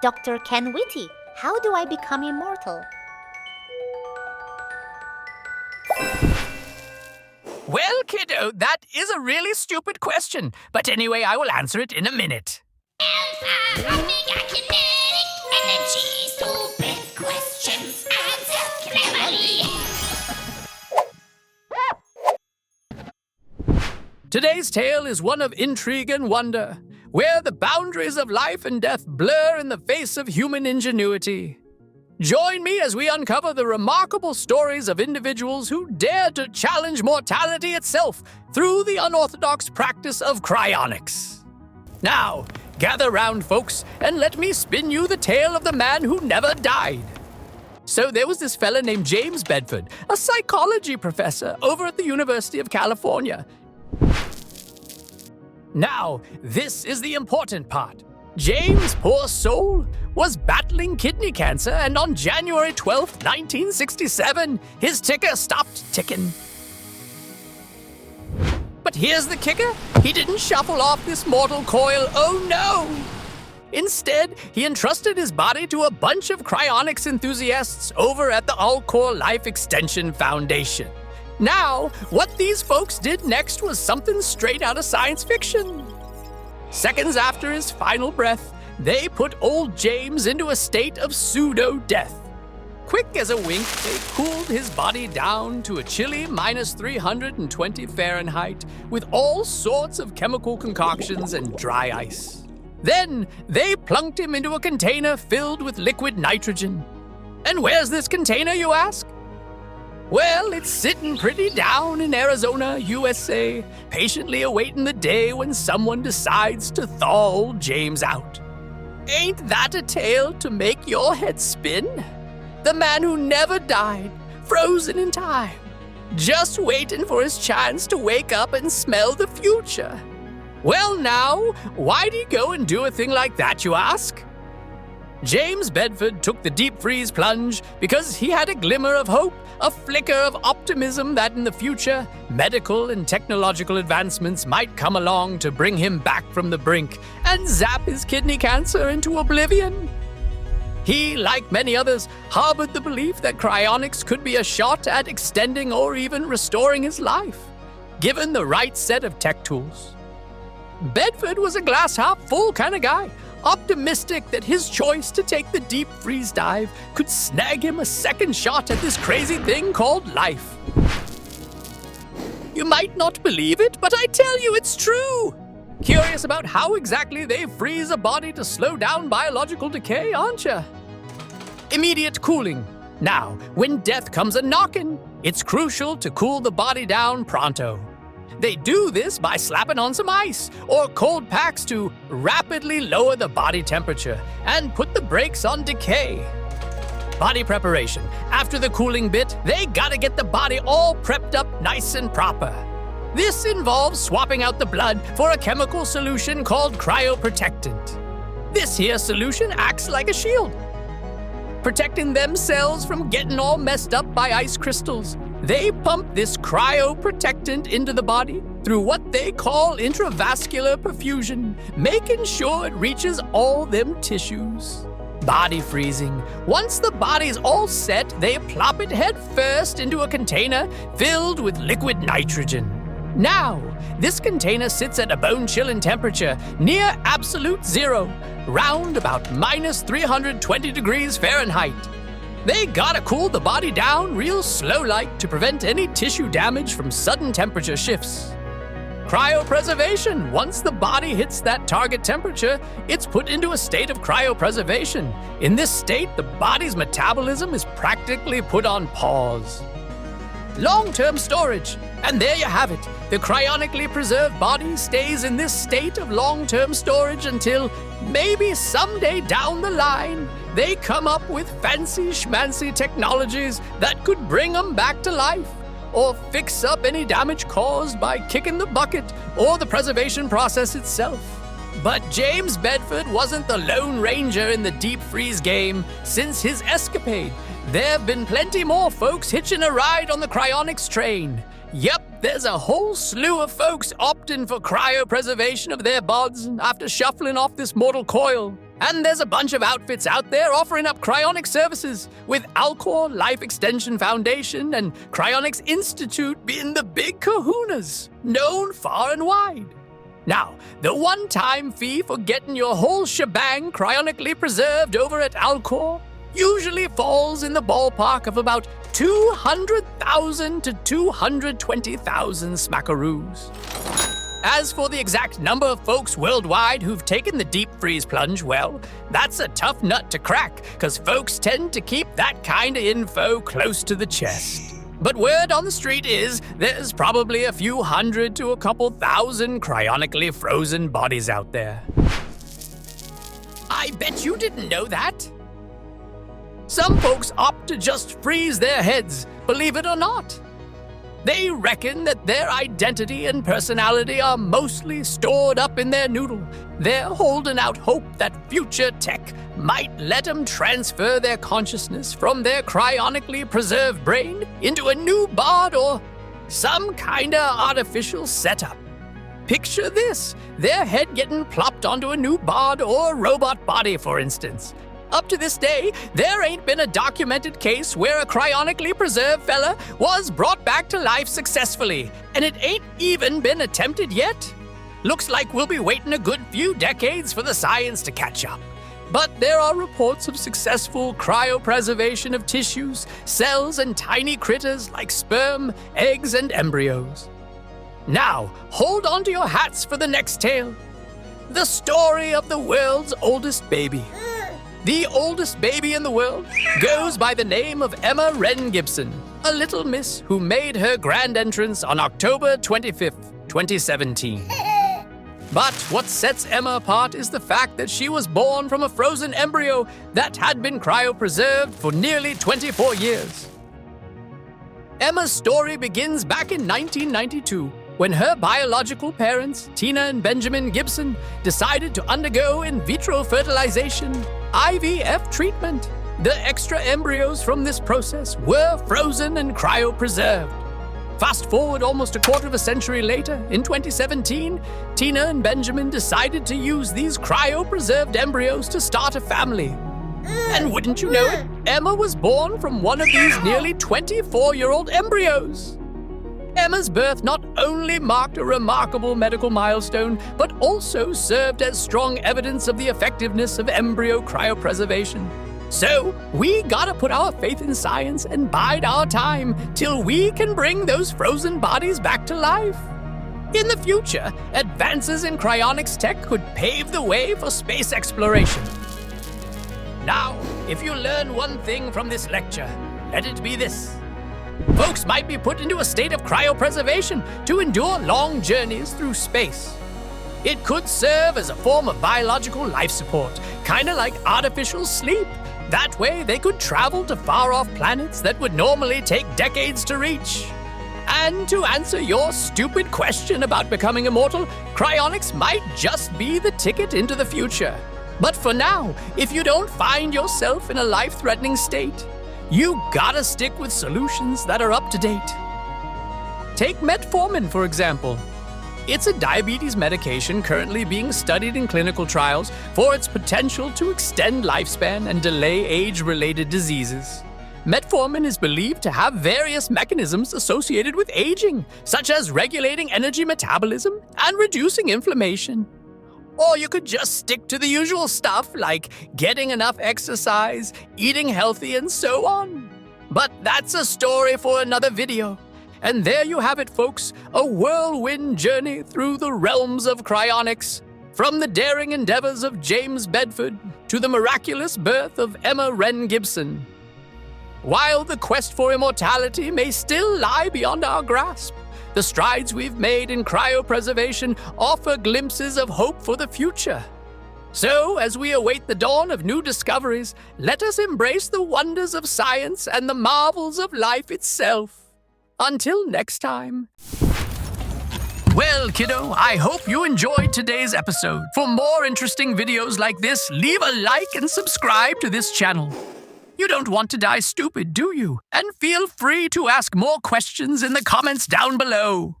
Dr. Ken Whitty, how do I become immortal? Well, kiddo, that is a really stupid question. But anyway, I will answer it in a minute. Alpha, Omega, kinetic energy. Stupid questions answered cleverly. Today's tale is one of intrigue and wonder, where the boundaries of life and death blur in the face of human ingenuity. Join me as we uncover the remarkable stories of individuals who dare to challenge mortality itself through the unorthodox practice of cryonics. Now, gather round, folks, and let me spin you the tale of the man who never died. So there was this fella named James Bedford, a psychology professor over at the University of California. Now, this is the important part. James, poor soul, was battling kidney cancer, and on January 12th, 1967, his ticker stopped ticking. But here's the kicker. He didn't shuffle off this mortal coil, oh no! Instead, he entrusted his body to a bunch of cryonics enthusiasts over at the Alcor Life Extension Foundation. Now, what these folks did next was something straight out of science fiction. Seconds after his final breath, they put old James into a state of pseudo-death. Quick as a wink, they cooled his body down to a chilly minus 320 Fahrenheit with all sorts of chemical concoctions and dry ice. Then, they plunked him into a container filled with liquid nitrogen. And where's this container, you ask? Well, it's sitting pretty down in Arizona, USA, patiently awaiting the day when someone decides to thaw old James out. Ain't that a tale to make your head spin? The man who never died, frozen in time, just waiting for his chance to wake up and smell the future. Well now, why'd he go and do a thing like that, you ask? James Bedford took the deep freeze plunge because he had a glimmer of hope, a flicker of optimism that in the future, medical and technological advancements might come along to bring him back from the brink and zap his kidney cancer into oblivion. He, like many others, harbored the belief that cryonics could be a shot at extending or even restoring his life, given the right set of tech tools. Bedford was a glass-half-full kind of guy, optimistic that his choice to take the deep freeze dive could snag him a second shot at this crazy thing called life. You might not believe it, but I tell you it's true. Curious about how exactly they freeze a body to slow down biological decay, aren't you? Immediate cooling. Now, when death comes a-knockin', it's crucial to cool the body down pronto. They do this by slapping on some ice or cold packs to rapidly lower the body temperature and put the brakes on decay. Body preparation. After the cooling bit, they gotta get the body all prepped up nice and proper. This involves swapping out the blood for a chemical solution called cryoprotectant. This here solution acts like a shield, protecting them cells from getting all messed up by ice crystals. They pump this cryoprotectant into the body through what they call intravascular perfusion, making sure it reaches all them tissues. Body freezing. Once the body's all set, they plop it head first into a container filled with liquid nitrogen. Now, this container sits at a bone-chilling temperature near absolute zero, round about minus 320 degrees Fahrenheit. They gotta cool the body down real slow-like to prevent any tissue damage from sudden temperature shifts. Cryopreservation. Once the body hits that target temperature, it's put into a state of cryopreservation. In this state, the body's metabolism is practically put on pause. Long-term storage. And there you have it. The cryonically preserved body stays in this state of long-term storage until maybe someday down the line, they come up with fancy schmancy technologies that could bring them back to life, or fix up any damage caused by kicking the bucket or the preservation process itself. But James Bedford wasn't the Lone Ranger in the deep freeze game. Since his escapade, there have been plenty more folks hitching a ride on the cryonics train. Yep, there's a whole slew of folks opting for cryopreservation of their bods after shuffling off this mortal coil. And there's a bunch of outfits out there offering up cryonic services, with Alcor Life Extension Foundation and Cryonics Institute being the big kahunas, known far and wide. Now, the one-time fee for getting your whole shebang cryonically preserved over at Alcor usually falls in the ballpark of about 200,000 to 220,000 smackaroos. As for the exact number of folks worldwide who've taken the deep freeze plunge, well, that's a tough nut to crack, because folks tend to keep that kind of info close to the chest. But word on the street is there's probably a few hundred to a couple thousand cryonically frozen bodies out there. I bet you didn't know that. Some folks opt to just freeze their heads, believe it or not. They reckon that their identity and personality are mostly stored up in their noodle. They're holding out hope that future tech might let them transfer their consciousness from their cryonically preserved brain into a new bod or some kinda artificial setup. Picture this, their head getting plopped onto a new bod or robot body, for instance. Up to this day, there ain't been a documented case where a cryonically preserved fella was brought back to life successfully, and it ain't even been attempted yet. Looks like we'll be waiting a good few decades for the science to catch up. But there are reports of successful cryopreservation of tissues, cells, and tiny critters like sperm, eggs, and embryos. Now, hold on to your hats for the next tale. The story of the world's oldest baby. The oldest baby in the world goes by the name of Emma Wren Gibson, a little miss who made her grand entrance on October 25th, 2017. But what sets Emma apart is the fact that she was born from a frozen embryo that had been cryopreserved for nearly 24 years. Emma's story begins back in 1992, when her biological parents, Tina and Benjamin Gibson, decided to undergo in vitro fertilization, IVF treatment. The extra embryos from this process were frozen and cryopreserved. Fast forward almost a quarter of a century later, in 2017, Tina and Benjamin decided to use these cryopreserved embryos to start a family. And wouldn't you know it, Emma was born from one of these nearly 24-year-old embryos. Emma's birth not only marked a remarkable medical milestone, but also served as strong evidence of the effectiveness of embryo cryopreservation. So, we gotta put our faith in science and bide our time till we can bring those frozen bodies back to life. In the future, advances in cryonics tech could pave the way for space exploration. Now, if you learn one thing from this lecture, let it be this. Folks might be put into a state of cryopreservation to endure long journeys through space. It could serve as a form of biological life support, kinda like artificial sleep. That way they could travel to far-off planets that would normally take decades to reach. And to answer your stupid question about becoming immortal, cryonics might just be the ticket into the future. But for now, if you don't find yourself in a life-threatening state, you gotta stick with solutions that are up to date. Take Metformin, for example. It's a diabetes medication currently being studied in clinical trials for its potential to extend lifespan and delay age-related diseases. Metformin is believed to have various mechanisms associated with aging, such as regulating energy metabolism and reducing inflammation. Or you could just stick to the usual stuff like getting enough exercise, eating healthy, and so on. But that's a story for another video. And there you have it, folks, a whirlwind journey through the realms of cryonics, from the daring endeavors of James Bedford to the miraculous birth of Emma Wren Gibson. While the quest for immortality may still lie beyond our grasp, the strides we've made in cryopreservation offer glimpses of hope for the future. So, as we await the dawn of new discoveries, let us embrace the wonders of science and the marvels of life itself. Until next time. Well, kiddo, I hope you enjoyed today's episode. For more interesting videos like this, leave a like and subscribe to this channel. You don't want to die stupid, do you? And feel free to ask more questions in the comments down below.